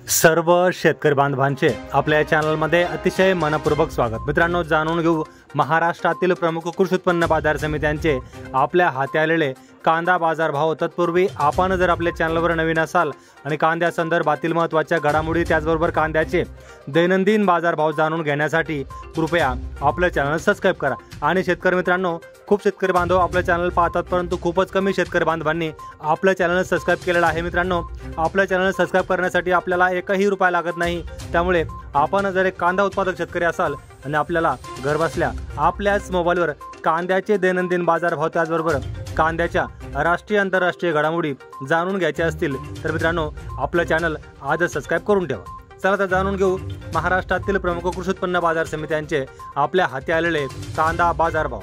सर्व शेतकरी बांधवांचे आपल्या चॅनलमध्ये अतिशय मनपूर्वक स्वागत। मित्रांनो, जाणून घेऊ महाराष्ट्रातील प्रमुख कृषी उत्पन्न बाजार समित्यांचे आपल्या हाती आलेले कांदा बाजार भाव। तत्पूर्वी आपण जर आपल्या चॅनलवर नवीन असाल आणि कांद्या संदर्भातील महत्त्वाच्या घडामोडी त्याचबरोबर कांद्याचे दैनंदिन बाजार भाव जाणून घेण्यासाठी कृपया आपलं चॅनल सबस्क्राइब करा। आणि शेतकरी मित्रांनो, खूप शेतकरी बांधव आपलं चॅनल पाहतात, परंतु खूपच कमी शेतकरी बांधवांनी आपलं चॅनल सबस्क्राइब केलेलं आहे। मित्रांनो, आपलं चॅनल सबस्क्राइब करण्यासाठी आपल्याला एकही रुपया लागत नाही। त्यामुळे आपण जर एक कांदा उत्पादक शेतकरी असाल आणि आपल्याला घरबसल्या आपल्याच मोबाईलवर कांद्याचे दैनंदिन बाजार भाव त्याचबरोबर कांद्याच्या राष्ट्रीय आंतरराष्ट्रीय घडामोडी जाणून घ्यायच्या असतील तर मित्रांनो, आपलं चॅनल आजच सबस्क्राइब करून ठेवा। चला तर जाणून घेऊ महाराष्ट्रातील प्रमुख कृषी उत्पन्न बाजार समित्यांचे आपल्या हाती आलेले कांदा बाजार भाव।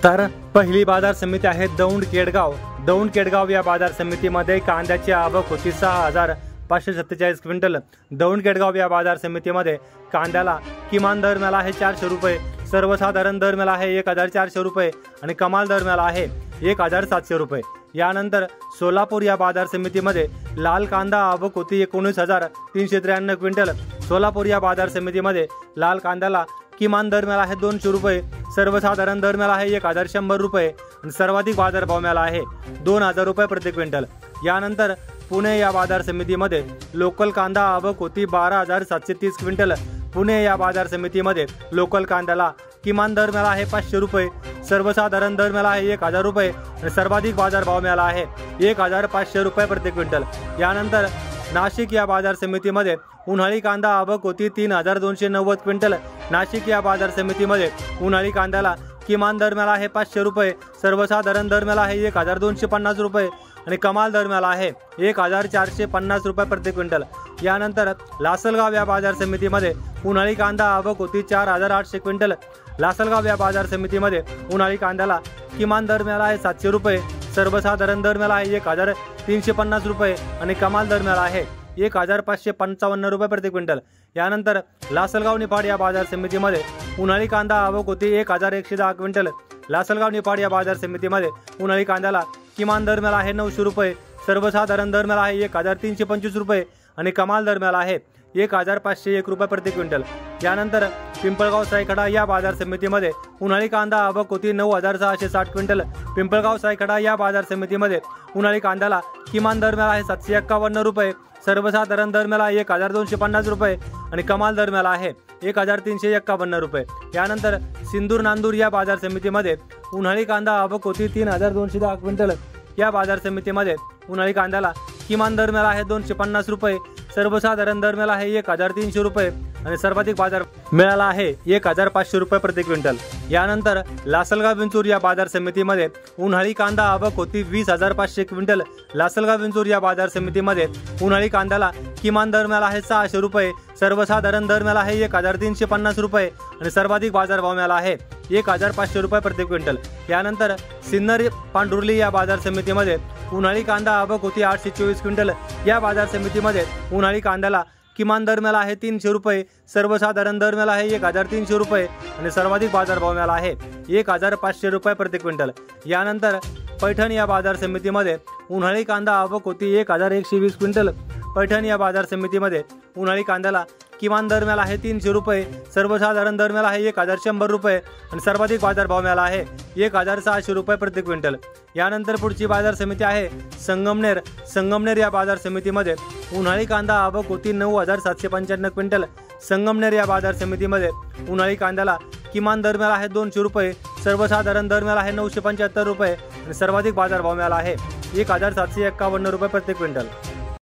तर पहिली बाजार समिती आहे दौंड केडगाव। दौंड केडगाव या बाजार समितीमध्ये कांद्याची आवक होती 6547 क्विंटल। दौंड केडगाव या बाजार समितीमध्ये कांद्याला किमान दर मिळाला आहे 400 रुपये, सर्वसाधारण दर मिळाला आहे 1400 रुपये आणि कमाल दर मिळाला आहे 1700 रुपये। यानंतर सोलापूर या बाजार समितीमध्ये लाल कांदा आवक होती 19393 क्विंटल। सोलापूर या बाजार समितीमध्ये लाल कांद्याला किमान दर मिळाला आहे 200 रुपये, सर्वसाधारण दर मिळाला आहे 1100 रुपये आणि सर्वाधिक बाजार भाव मिळाला आहे 2000 रुपये प्रति क्विंटल। यानंतर पुणे या बाजार समितीमध्ये लोकल कांदा आवक होती 12730 क्विंटल। पुणे या बाजार समितीमध्ये लोकल कांद्याला किमान दर मिळाला आहे 500 रुपये, सर्वसाधारण दर मिळाला आहे 1000 रुपये आणि सर्वाधिक बाजार भाव मिळाला आहे 1500 रुपये प्रति क्विंटल। यानंतर नाशिक या बाजार समितीमध्ये उन्हाळी कांदा आवक होती 3290 क्विंटल। नाशिक या बाजार समितीमध्ये उन्हाळी कांद्याला किमान दर मिळाला आहे 500 रुपये, सर्वसाधारण दर मिळाला आहे 1250 रुपये आणि कमाल दर मिळाला आहे 1450 रुपये प्रति क्विंटल। यानंतर लासलगाव या बाजार समितीमध्ये उन्हाळी कांदा आवक होती 4800 क्विंटल। लासलगाव या बाजार समितीमध्ये उन्हाळी कांद्याला किमान दर मिळाला आहे 700 रुपये, सर्वसाधारण दर मिळाला आहे 1350 रुपये आणि कमाल दर मिळाला आहे 1555 रुपये प्रति क्विंटल। यानंतर लासलगाव निफाड या बाजार समितीमध्ये उन्हाळी कांदा आवक होती 1110 क्विंटल। लासलगाव निफाड या बाजार समितीमध्ये उन्हाळी कांद्याला किमान दर मिळाला आहे 900 रुपये, सर्वसाधारण दर मिळाला आहे 1325 रुपये आणि कमाल दर मिळाला आहे 1501 रुपये प्रति क्विंटल। यानंतर पिंपळगाव सायखडा या बाजार समितीमध्ये उन्हाळी कांदा आवक होती 9660 क्विंटल। पिंपळगाव सायखडा या बाजार समितीमध्ये उन्हाळी कांद्याला किमान दर मिळाला आहे 751 रुपये, सर्वसाधारण दर मिळाला 1250 रुपये आणि कमाल दर मिळाला आहे 1351 रुपये। यानंतर सिंदूर नांदूर या बाजार समितीमध्ये उन्हाळी कांदा आवक होती 3210 क्विंटल। या बाजार समितीमध्ये उन्हाळी कांद्याला किमान दर मिळाला आहे 250 रुपये, सर्वसाधारण दर मिळाला आहे 1300 रुपये आणि सर्वाधिक बाजार मिळाला आहे 1500 रुपये प्रति क्विंटल। यानंतर लासलगाव विंचूर या बाजार समितीमध्ये उन्हाळी कांदा आवक होती 20500 क्विंटल। लासलगाव विंचूर या बाजार समितीमध्ये उन्हाळी कांद्याला किमान दर मिळाला आहे 600 रुपये, सर्वसाधारण दर मिळाला आहे 1350 रुपये आणि सर्वाधिक बाजार भाव मिळाला आहे 1500 रुपये प्रति क्विंटल। यानंतर सिन्नर पांढुर्ली या बाजार समितीमध्ये उन्हाळी कांदा आवक होती 824 क्विंटल। या बाजार समितीमध्ये उन्हाळी कांद्याला किमान दर मिळाला आहे 300 रुपये, सर्वसाधारण दर मिळाला आहे 1300 रुपये आणि सर्वाधिक बाजार भाव मिळाला आहे 1500 रुपये प्रति क्विंटल। यानंतर पैठण या बाजार समितीमध्ये उन्हाळी कांदा आवक होती 1120 क्विंटल। पैठण या बाजार समितीमध्ये उन्हाळी कांद्याला किमान दर मिळाला आहे 300 रुपये, सर्वसाधारण दर मिळाला आहे 1100 रुपये आणि सर्वाधिक बाजार भाव मिळाला आहे 1600 रुपये प्रति क्विंटल। यानंतर पुढची बाजार समिती आहे संगमनेर। संगमनेर या बाजार समितीमध्ये उन्हाळी कांदा आवक होती 9795 क्विंटल। संगमनेर या बाजार समितीमध्ये उन्हाळी कांद्याला किमान दर मिळाला आहे 200 रुपये, सर्वसाधारण दर मिळाला आहे 975 रुपये आणि सर्वाधिक बाजार भाव मिळाला आहे 1751 रुपये प्रति क्विंटल।